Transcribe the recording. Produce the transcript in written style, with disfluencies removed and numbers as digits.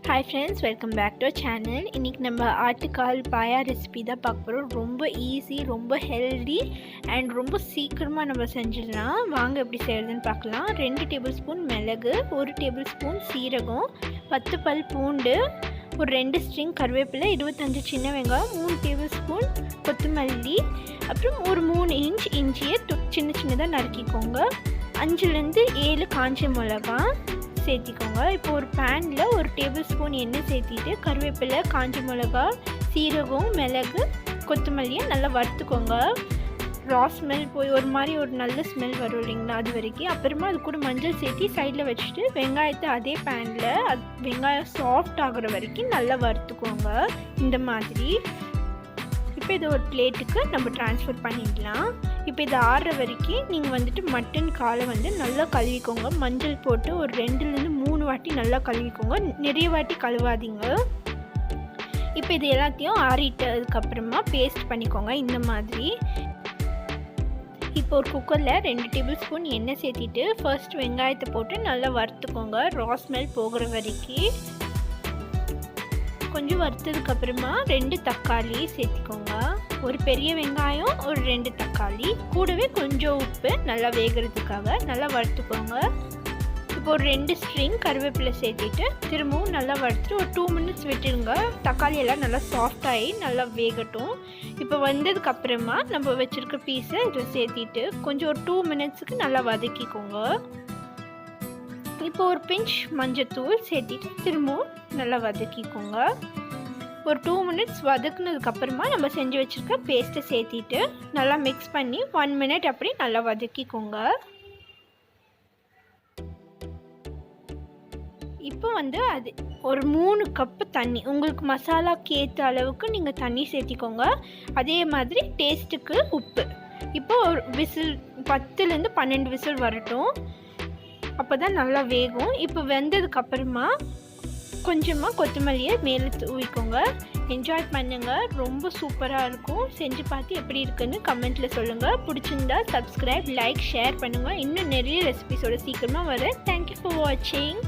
Hi friends, welcome back to our channel. இன்னைக்கு நம்ம ஆட்டுக்கால் பாயா ரெசிபி தான் பார்க்க போகிறோம். ரொம்ப ஈஸி, ரொம்ப ஹெல்தி அண்ட் ரொம்ப சீக்கிரமாக நம்ம செஞ்சிடலாம். வாங்க எப்படி செய்கிறதுன்னு பார்க்கலாம். 2 டேபிள் ஸ்பூன் மிளகு, 1 டேபிள் ஸ்பூன் சீரகம், 10 பல் பூண்டு, ஒரு 2 ஸ்ட்ரிங் கருவேப்பிலை, 25 சின்ன வெங்காயம், 3 டேபிள் ஸ்பூன் கொத்தமல்லி, அப்புறம் ஒரு 3 இன்ச் இஞ்சியை சின்ன சின்னதாக நறுக்கிக்கோங்க. 5லேருந்து 7 காஞ்ச மிளகாய் சேர்த்திக்கோங்க. இப்போ ஒரு பேனில் 1 டேபிள் ஸ்பூன் எண்ணெய் சேர்த்திட்டு கருவேப்பிலை, காஞ்ச மிளகா, சீரகம், மிளகு, கொத்தமல்லியை நல்லா வறுத்துக்கோங்க. ரா ஸ்மெல் போய் ஒரு நல்ல ஸ்மெல் வரும் இல்லைங்களா, அது வரைக்கும். அப்புறமா அது கூட மஞ்சள் சேர்த்தி சைடில் வச்சுட்டு வெங்காயத்தை அதே பேனில் வெங்காயம் சாஃப்ட் ஆகிற வரைக்கும் நல்லா வறுத்துக்கோங்க இந்த மாதிரி. இப்போ இதை ஒரு பிளேட்டுக்கு நம்ம ட்ரான்ஸ்ஃபர் பண்ணிடலாம். இப்போ இதை ஆறுற வரைக்கும் நீங்கள் மட்டன் காலை நல்லா கழுவிக்கோங்க. மஞ்சள் போட்டு ஒரு 2லேருந்து 3 வாட்டி நல்லா கழுவிக்கோங்க. நிறைய வாட்டி கழுவாதீங்க. இப்போ இது எல்லாத்தையும் ஆறிட்டதுக்கப்புறமா பேஸ்ட் பண்ணிக்கோங்க இந்த மாதிரி. இப்போ ஒரு குக்கரில் 2 டேபிள் ஸ்பூன் எண்ணெய் சேர்த்திட்டு ஃபர்ஸ்ட் வெங்காயத்தை போட்டு நல்லா வறுத்துக்கோங்க ரா ஸ்மெல் போகிற வரைக்கும். கொஞ்சம் வறுத்ததுக்கப்புறமா 2 தக்காளி சேர்த்திக்கோங்க. ஒரு பெரிய வெங்காயம், ஒரு 2 தக்காளி, கூடவே கொஞ்சம் உப்பு நல்லா வேகிறதுக்காக நல்லா வறுத்துக்கோங்க. இப்போ ஒரு 2 ஸ்ட்ரிங் கருவேப்பிலை சேர்த்திட்டு திரும்பவும் நல்லா வறுத்துட்டு ஒரு 2 மினிட்ஸ் விட்டுருங்க. தக்காளி எல்லாம் நல்லா சாஃப்டாகி நல்லா வேகட்டும். இப்போ வந்ததுக்கப்புறமா நம்ம வச்சுருக்க பீஸை இதில் சேர்த்திட்டு கொஞ்சம் ஒரு 2 மினிட்ஸுக்கு நல்லா வதக்கிக்கோங்க. இப்போ ஒரு பிஞ்ச் மஞ்சத்தூள் சேர்த்திட்டு திரும்பவும் நல்லா வதக்கிக்கோங்க. ஒரு 2 மினிட்ஸ் வதக்குனதுக்கப்புறமா நம்ம செஞ்சு வச்சுருக்க பேஸ்ட்டை சேர்த்திட்டு நல்லா மிக்ஸ் பண்ணி 1 மினிட் அப்படி நல்லா வதக்கிக்கோங்க. இப்போ அது ஒரு 3 கப்பு தண்ணி, உங்களுக்கு மசாலாக்கு ஏற்ற அளவுக்கு நீங்கள் தண்ணி சேர்த்திக்கோங்க. அதே மாதிரி டேஸ்ட்டுக்கு உப்பு. இப்போ ஒரு விசில் 10லேருந்து 12 விசில் வரட்டும், அப்போ தான் நல்லா வேகும். இப்போ வெந்ததுக்கப்புறமா கொஞ்சமாக கொத்தமல்லியை மேலே தூவிக்கோங்க. என்ஜாய் பண்ணுங்கள், ரொம்ப சூப்பராக இருக்கும். செஞ்சு பார்த்து எப்படி இருக்குன்னு கமெண்ட்டில் சொல்லுங்கள். பிடிச்சிருந்தா சப்ஸ்கிரைப், லைக், ஷேர் பண்ணுங்கள். இன்னும் நிறைய ரெசிபிஸோட சீக்கிரமாக வரேன். தேங்க்யூ ஃபார் வாட்சிங்.